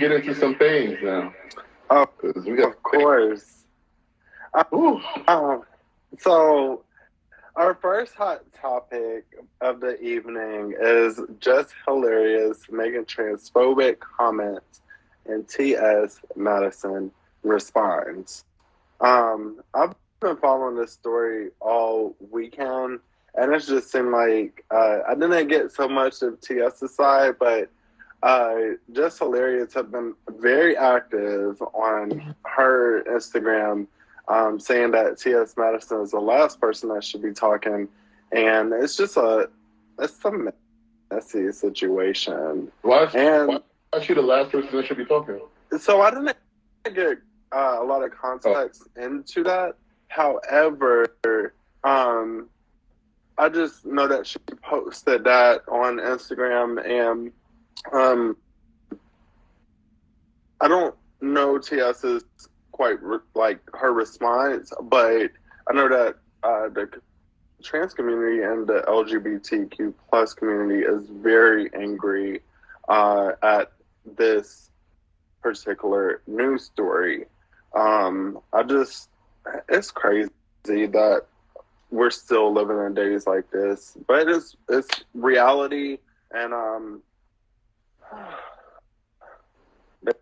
get into some things now? Of course. So, our first hot topic of the evening is Jesshilarious making transphobic comments and T.S. Madison responds. I've been following this story all weekend, and it's just seemed like I didn't get so much of T.S.'s side, but Jesshilarious have been very active on her Instagram, saying that T.S. Madison is the last person that should be talking, and it's a messy situation. Why is she the last person that should be talking? So I didn't get a lot of context into that. However, I just know that she posted that on Instagram, and I don't know TS's quite like her response, but I know that the trans community and the LGBTQ plus community is very angry at this particular news story. It's crazy that we're still living in days like this, but it's reality, and the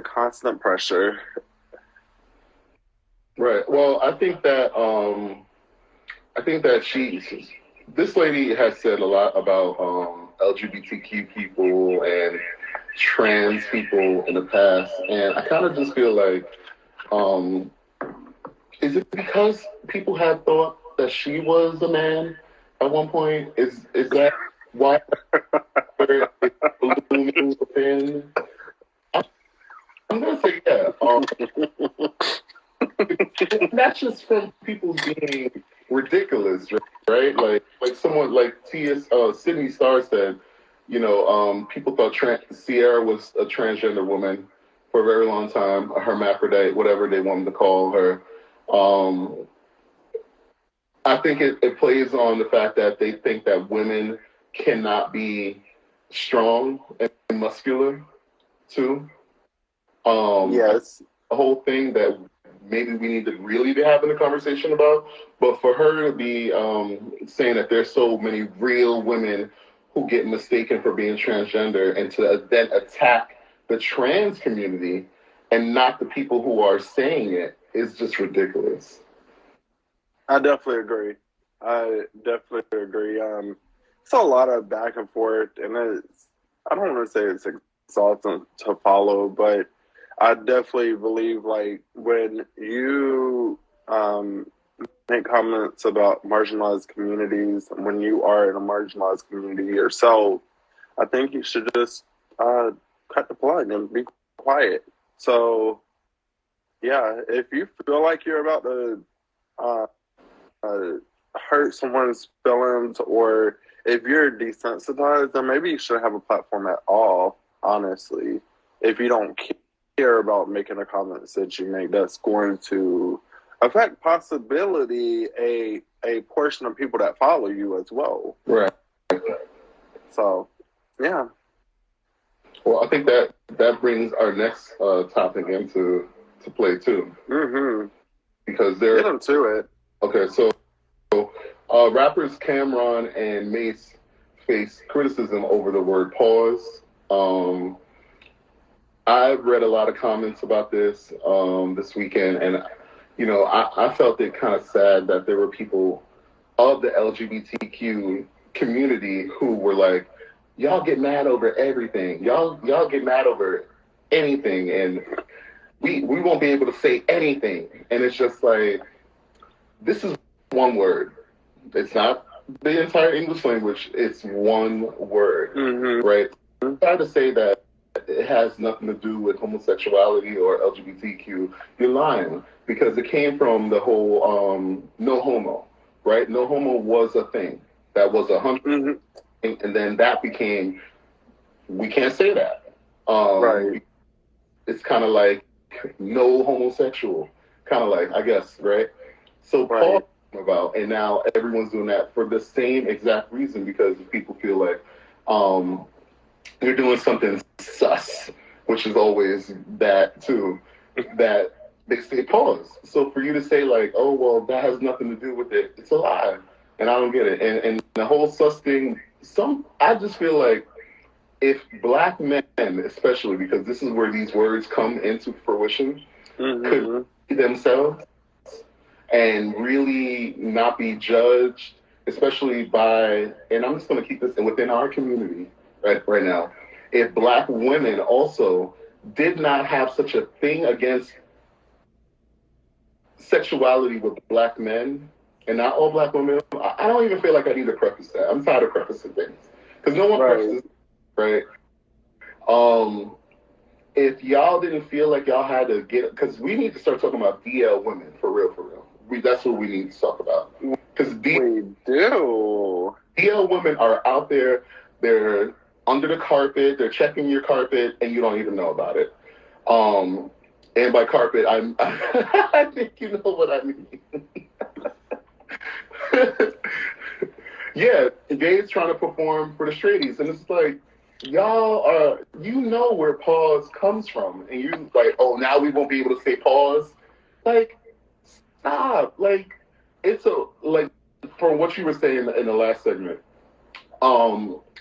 constant pressure. Right. Well, I think that this lady has said a lot about LGBTQ people and trans people in the past, and I kind of just feel like, is it because people had thought that she was a man at one point? Is that why it's blooming within? I'm gonna say yeah. That's just from people being ridiculous, right? Like someone like Sydney Starr said, people thought Sierra was a transgender woman for a very long time, a hermaphrodite, whatever they wanted to call her. I think it plays on the fact that they think that women cannot be strong and muscular too. Yes. A whole thing that maybe we need to really be having a conversation about. But for her to be saying that there's so many real women who get mistaken for being transgender, and to then attack the trans community and not the people who are saying it is just ridiculous. I definitely agree. It's a lot of back and forth, and I don't want to say it's exhausting to follow, but I definitely believe, like, when you make comments about marginalized communities, when you are in a marginalized community yourself, I think you should just cut the plug and be quiet. So, yeah, if you feel like you're about to hurt someone's feelings, or if you're desensitized, then maybe you shouldn't have a platform at all, honestly. If you don't care about making a comment that you make that's going to affect possibility a portion of people that follow you as well. Right. So, yeah. Well, I think that brings our next topic into play too. Mm-hmm. Because get into it. Okay, so rappers Camron and Mase face criticism over the word pause. I've read a lot of comments about this this weekend, and I felt it kind of sad that there were people of the LGBTQ community who were like, y'all get mad over everything. Y'all get mad over anything, and we won't be able to say anything. And it's just like, this is one word. It's not the entire English language. It's one word, right? Try to say that it has nothing to do with homosexuality or LGBTQ, you're lying, because it came from the whole no homo, right? No homo was a thing. That was 100%, and then that became, we can't say that. Right. It's kind of like no homosexual, kind of like, I guess, right? So right. Paul about, and now everyone's doing that for the same exact reason, because people feel like you're doing something sus which is always that too, that they say pause. So for you to say like, oh, well, that has nothing to do with it, it's a lie. And I don't get it. And the whole sus thing, I just feel like if black men, especially because this is where these words come into fruition, could be themselves and really not be judged, especially by, and I'm just going to keep this within our community right now. If black women also did not have such a thing against sexuality with black men, and not all black women, I don't even feel like I need to preface that. I'm tired of prefacing things because no one prefaces, right? If y'all didn't feel like y'all had to get, because we need to start talking about DL women for real, for real. That's what we need to talk about. Because DL women are out there. They're under the carpet. They're checking your carpet, and you don't even know about it. And by carpet, I think you know what I mean. Yeah, gays trying to perform for the straighties, and it's like, y'all are, you know where pause comes from, and you like, oh, now we won't be able to say pause. Like, stop. Like, it's like, from what you were saying in the last segment,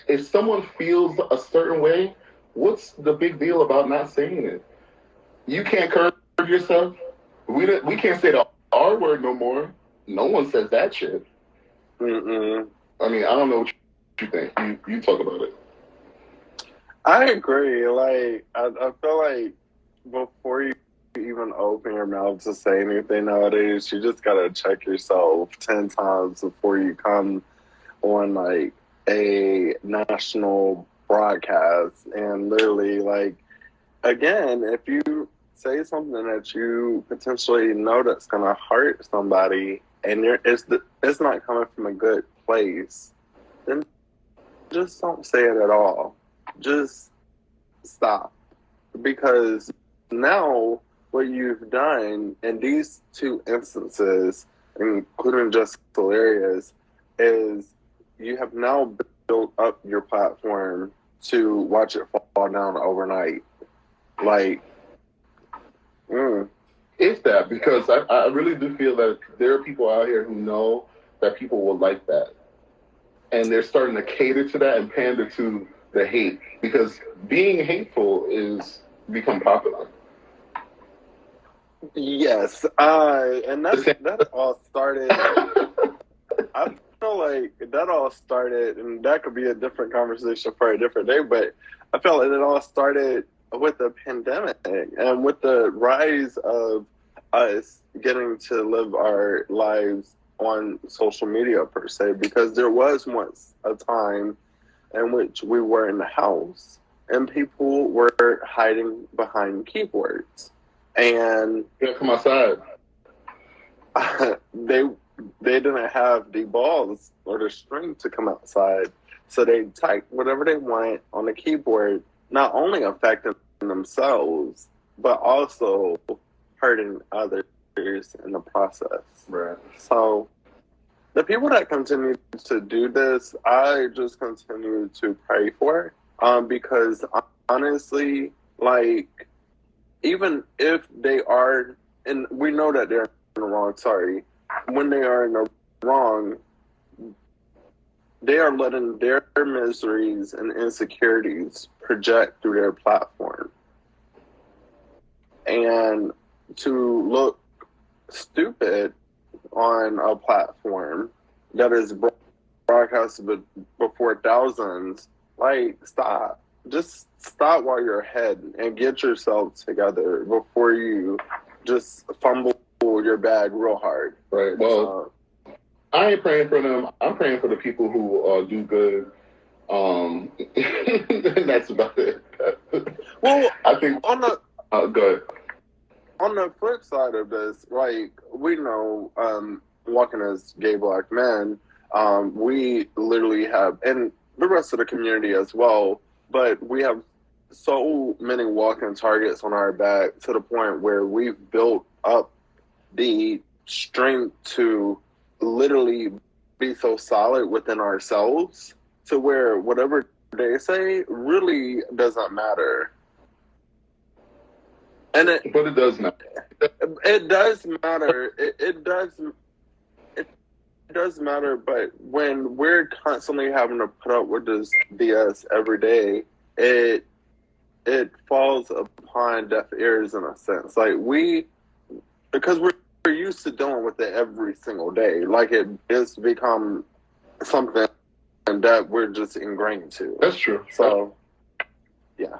if someone feels a certain way, what's the big deal about not saying it? You can't curb yourself. We can't say the R word no more. No one says that shit. I mean, I don't know what you think. You talk about it. I agree. Like, I feel like before you even open your mouth to say anything nowadays, you just gotta check yourself 10 times before you come on like a national broadcast. And literally, like, again, if you say something that you potentially know that's gonna hurt somebody, and it's not coming from a good place, then just don't say it at all. Just stop. Because now what you've done in these two instances, including Jesshilarious, is you have now built up your platform to watch it fall down overnight. Like, It's that, because I really do feel that there are people out here who know that people will like that. And they're starting to cater to that and pander to the hate, because being hateful is become popular. Yes, and that all started. I feel like that all started, and that could be a different conversation for a different day. But I felt like it all started with the pandemic and with the rise of us getting to live our lives on social media per se, because there was once a time in which we were in the house and people were hiding behind keyboards, and Come outside. they didn't have the balls or the strength to come outside, so they type whatever they want on the keyboard, not only affecting themselves but also hurting others in the process. Right. So the people that continue to do this, I just continue to pray for, because honestly, like, even if they are, and we know that they're in the wrong, when they are in the wrong, they are letting their miseries and insecurities project through their platform. And to look stupid on a platform that is broadcasted before thousands, like, stop. Just stop while you're ahead and get yourself together before you just fumble your bag real hard. Right. Well, I ain't praying for them. I'm praying for the people who do good. And that's about it. Well, I think on the go ahead. On the flip side of this, like, we know, walking as gay black men, we literally have, and the rest of the community as well, but we have so many walking targets on our back to the point where we've built up the strength to literally be so solid within ourselves to where whatever they say really doesn't matter. And but it does matter. It does matter. It does matter. But when we're constantly having to put up with this BS every day, it falls upon deaf ears in a sense. Like because we're used to dealing with it every single day. Like it's become something that we're just ingrained to. That's true. So, yeah.